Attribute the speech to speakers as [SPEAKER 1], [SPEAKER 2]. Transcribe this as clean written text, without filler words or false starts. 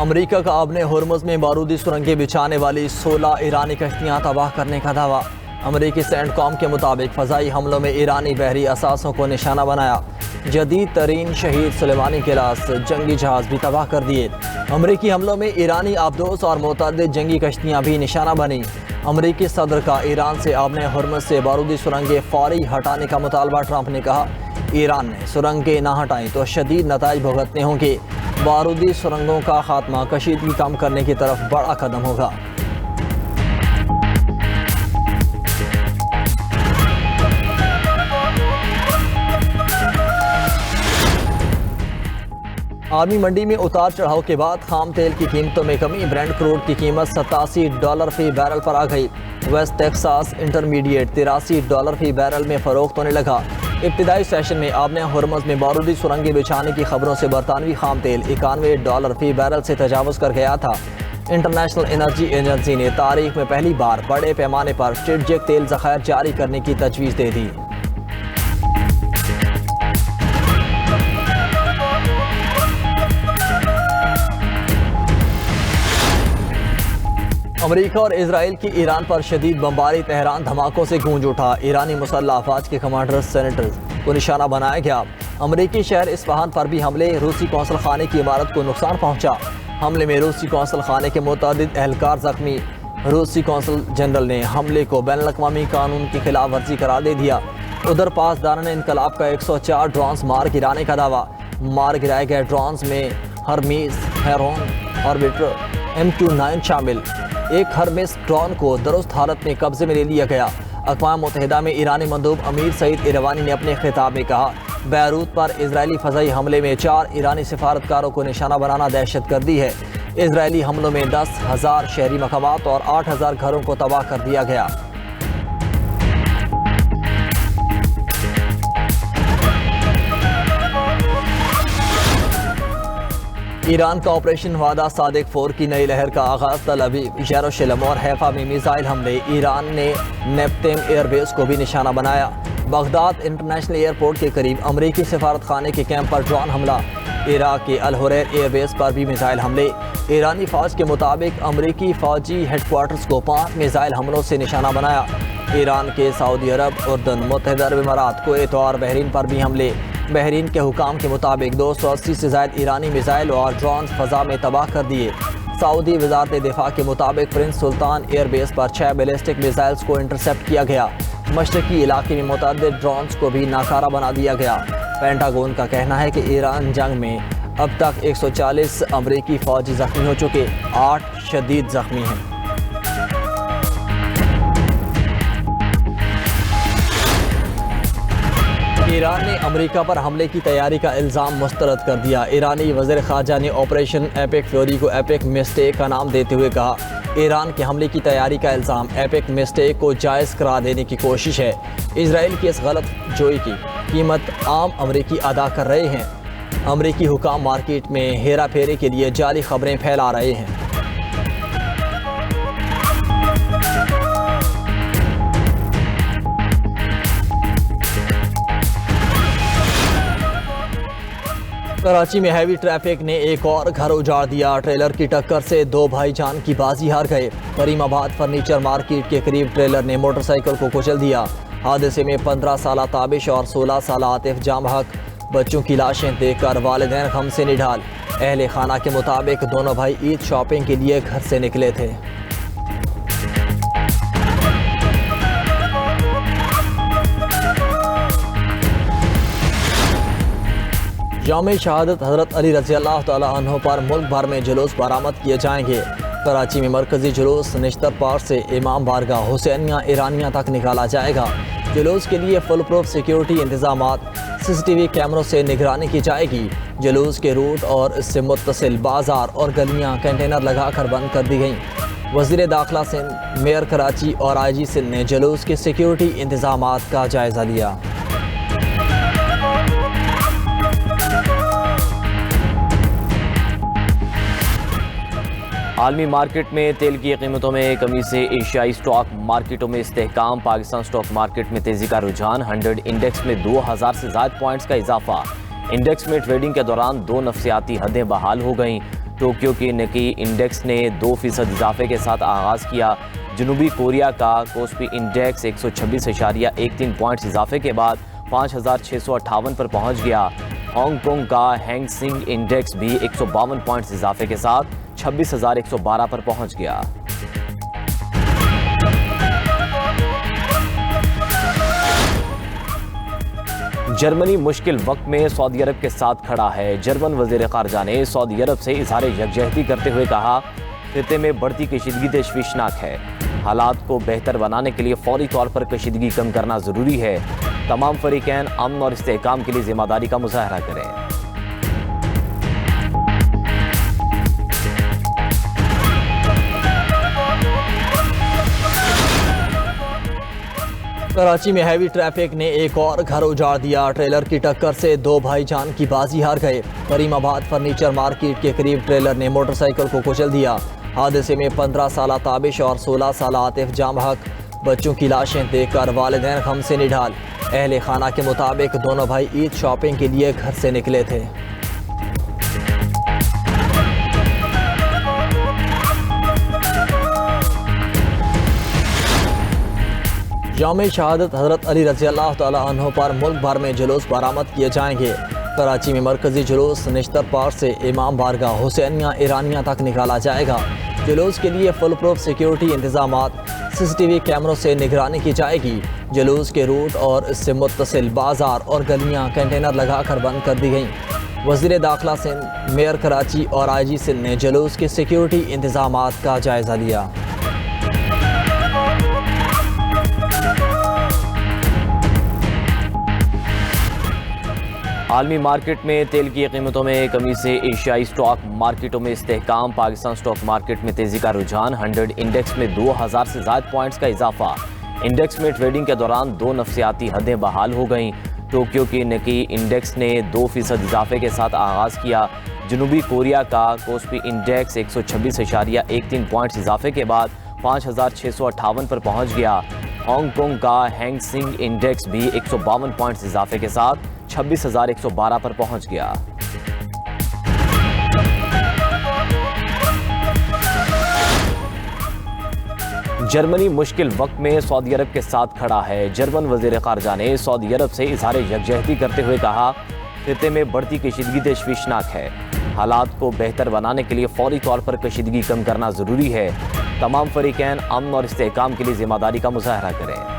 [SPEAKER 1] America का अपने Hormuz में बारूदी सुरंगें बिछाने वाली 16 ईरानी कश्तियाँ तबाह करने का दावा। अमेरिकी सेंटकॉम के मुताबिक फ़ज़ाई हमलों में ईरानी बहरी असासों को निशाना बनाया। जदीद तरीन शहीद सुलेमानी क्लास जंगी जहाज़ भी तबाह कर दिए। अमेरिकी हमलों में ईरानी आबदोस और मुतअद्दिद जंगी कश्तियाँ भी निशाना बनी। अमेरिकी सदर का ईरान से अपने हुर्मुज़ से बारूदी सुरंगें फौरी हटाने का मुतालबा। ट्रंप ने कहा, ईरान ने सुरंगें ना हटाई तो शदीद नताइज भुगतने होंगे। बारूदी सुरंगों का खात्मा कशीदगी कम करने की तरफ बड़ा कदम होगा। आर्मी मंडी में उतार चढ़ाव के बाद खाम तेल की कीमतों में कमी। ब्रेंट क्रूड की कीमत $87 फी बैरल पर आ गई। वेस्ट टेक्सास इंटरमीडिएट $83 फी बैरल में फरोख्त होने लगा। इब्तिदाई सेशन में आपने हुर्मुज़ में बारूदी सुरंगें बिछाने की खबरों से बरतानवी खाम तेल $91 फी बैरल से तजावुज़ कर गया था। इंटरनेशनल एनर्जी एजेंसी ने तारीख में पहली बार बड़े पैमाने पर स्ट्रेटजिक तेल ज़खायर जारी करने की तजवीज़ दे दी। अमेरिका और इजराइल की ईरान पर शदीद बमबारी। तेहरान धमाकों से गूंज उठा। ईरानी मुसल्लह अफवाज के कमांडर सेनेटर्स को निशाना बनाया गया। अमेरिकी शहर इस्फहान पर भी हमले। रूसी कौंसल खाने की इमारत को नुकसान पहुंचा। हमले में रूसी कौंसल खाने के मुतअद्दिद एहलकार जख्मी। रूसी कौंसल जनरल ने हमले को बैनुल-अक़वामी कानून की खिलाफ वर्जी करार दे दिया। उधर पासदारान इनकलाब का 104 ड्रोन्स मार गिराने का दावा। मार गिराए गए ड्रोन्स में हर्मीस, हेरोन, ऑर्बिटर, M29 शामिल। एक हर्मेस ड्रोन को दुरुस्त हालत में कब्जे में ले लिया गया। अक़वाम मुत्तहिदा में ईरानी मंदूब अमीर सईद इरवानी ने अपने खिताब में कहा, बैरूत पर इजरायली फ़ज़ाई हमले में 4 ईरानी सिफारतकारों को निशाना बनाना दहशत गर्दी है। इजरायली हमलों में 10,000 शहरी मकामात और 8,000 घरों को तबाह कर दिया गया। ईरान का ऑपरेशन वादा सादिक 4 की नई लहर का आगाज। तल अवीव, यरूशलेम और हैफा में मिसाइल हमले। ईरान ने नेप्तेम एयरबेस को भी निशाना बनाया। बगदाद इंटरनेशनल एयरपोर्ट के करीब अमरीकी सिफारत खाने के कैंप पर ड्रोन हमला। इराक के अल हुरैर एयरबेस पर भी मिसाइल हमले। ईरानी फौज के मुताबिक अमरीकी फौजी हेडक्वार्टर्स को 5 मिसाइल हमलों से निशाना बनाया। ईरान के सऊदी अरब, उर्दन, मुत्तहिदा अरब इमारात, कुवैत और बहरीन पर भी हमले। बहरीन के हुकाम के मुताबिक 280 से ज़ायद ईरानी मिसाइल और ड्रोन फ़ज़ा में तबाह कर दिए। सऊदी वज़ारत दिफा के मुताबिक प्रिंस सुल्तान एयरबेस पर 6 बैलिस्टिक मिसाइल्स को इंटरसेप्ट किया गया। मशरक़ी इलाके में मुतअद्दिद ड्रोन्स को भी नाकारा बना दिया गया। पेंटागन का कहना है कि ईरान जंग में अब तक 140 अमरीकी फ़ौजी ज़ख्मी हो चुके, 8 शदीद ज़ख्मी हैं। ईरान ने अमेरिका पर हमले की तैयारी का इल्ज़ाम मुस्तरद कर दिया। ईरानी वज़ीर ख़ारजा ने ऑपरेशन एपिक फ्यूरी को एपिक मिस्टेक का नाम देते हुए कहा, ईरान के हमले की तैयारी का इल्ज़ाम एपिक मिस्टेक को जायज़ करार देने की कोशिश है। इजराइल की इस गलत जोई की कीमत आम अमरीकी अदा कर रहे हैं। अमरीकी हुकाम मार्केट में हेरा फेरी के लिए जाली खबरें फैला रहे हैं। कराची में हैवी ट्रैफिक ने एक और घर उजाड़ दिया। ट्रेलर की टक्कर से 2 भाईजान की बाजी हार गए। करीमाबाद फर्नीचर मार्केट के करीब ट्रेलर ने मोटरसाइकिल को कुचल दिया। हादसे में 15 साला ताबिश और 16 साला आतिफ जाम हक बच्चों की लाशें देखकर वालिदैन गम से निढाल। अहले खाना के मुताबिक दोनों भाई ईद शॉपिंग के लिए घर से निकले थे। यौम शहादत हज़रत अली रज़ी अल्लाह तआला अन्हु पर मुल्क भर में जुलूस बरामद किए जाएंगे। कराची में मरकजी जुलूस निश्तर पार से इमाम बारगाह हुसैनिया ईरानिया तक निकाला जाएगा। जुलूस के लिए फुल प्रूफ सिक्योरिटी इंतजामात, CCTV कैमरों से निगरानी की जाएगी। जुलूस के रूट और इससे मुत्तसिल बाजार और गलियां कंटेनर लगाकर बंद कर दी गईं। वज़ीर दाखिला सिंध, मेयर कराची और IG सिंध ने जुलूस के सिक्योरिटी इंतजामात का जायज़ा लिया।
[SPEAKER 2] आलमी मार्केट में तेल की कीमतों में कमी से एशियाई स्टॉक मार्केटों में इस्तेहकाम। पाकिस्तान स्टॉक मार्केट में तेजी का रुझान। 100 इंडेक्स में 2000 से ज़ायद पॉइंट्स का इजाफा। इंडेक्स में ट्रेडिंग के दौरान 2 नफ्सियाती हदें बहाल हो गईं। टोक्यो के निकी इंडेक्स ने 2% इजाफे के साथ आगाज़ किया। जनूबी कोरिया का कोस्पी इंडेक्स 126.13 पॉइंट्स इजाफे के बाद 5,658 पर पहुंच गया। हांगकांग का हैंग सेंग इंडेक्स भी 152 पॉइंट्स इजाफे के साथ 26,112 पर पहुंच गया। जर्मनी मुश्किल वक्त में सऊदी अरब के साथ खड़ा है। जर्मन वज़ीर ख़ारजा ने सऊदी अरब से इज़हार यकजहती करते हुए कहा, खित्ते में बढ़ती कशीदगी तशवीशनाक है। हालात को बेहतर बनाने के लिए फौरी तौर पर कशीदगी कम करना ज़रूरी है। तमाम फरीकैन अमन और इस्तेहकाम के लिए ज़िम्मेदारी का मुज़ाहरा करें।
[SPEAKER 1] कराची में हैवी ट्रैफिक ने एक और घर उजाड़ दिया। ट्रेलर की टक्कर से 2 भाई जान की बाजी हार गए। करीमाबाद फर्नीचर मार्केट के करीब ट्रेलर ने मोटरसाइकिल को कुचल दिया। हादसे में 15 साल ताबिश और 16 साल आतिफ जाम हक बच्चों की लाशें देखकर वालिदैन गम से निढाल। अहले खाना के मुताबिक दोनों भाई ईद शॉपिंग के लिए घर से निकले थे। यौम शहादत हज़रत अली रज़ी अल्लाह तआला अन्हु पर मुल्क भर में जुलूस बरामद किए जाएंगे। कराची में मरकजी जुलूस निश्तर पार्क से इमाम बारगाह हुसैनिया ईरानिया तक निकाला जाएगा। जुलूस के लिए फुल प्रूफ सिक्योरिटी इंतजामात, CCTV कैमरों से निगरानी की जाएगी। जुलूस के रूट और इससे मुत्तसिल बाजार और गलियां कंटेनर लगाकर बंद कर दी गईं। वज़ीर दाखिला सिंध, मेयर कराची और IG सिंध ने जुलूस के सिक्योरिटी इंतजामात का जायज़ा लिया।
[SPEAKER 2] आलमी मार्केट में तेल की कीमतों में कमी से एशियाई स्टॉक मार्केटों में इस्तेहकाम। पाकिस्तान स्टॉक मार्केट में तेजी का रुझान। 100 इंडेक्स में 2000 से ज़्यादा पॉइंट्स का इजाफा। इंडेक्स में ट्रेडिंग के दौरान 2 नफसियाती हदें बहाल हो गईं। टोक्यो के निकी इंडेक्स ने 2% इजाफे के साथ आगाज़ किया। जनूबी कोरिया का कोस्पी इंडेक्स 126.13 पॉइंट्स इजाफे के बाद 5,658 पर पहुंच गया। हांगकांग का हैंग सेंग इंडेक्स भी 152 पॉइंट्स इजाफे के साथ 26,112 पर पहुंच गया। जर्मनी मुश्किल वक्त में सऊदी अरब के साथ खड़ा है। जर्मन वज़ीर ख़ारजा ने सऊदी अरब से इज़हार यकजहती करते हुए कहा, खित्ते में बढ़ती कशीदगी तशवीशनाक है। हालात को बेहतर बनाने के लिए फौरी तौर पर कशीदगी कम करना ज़रूरी है। तमाम फरीकैन अमन और इस्तेहकाम के लिए ज़िम्मेदारी का मुज़ाहरा करें।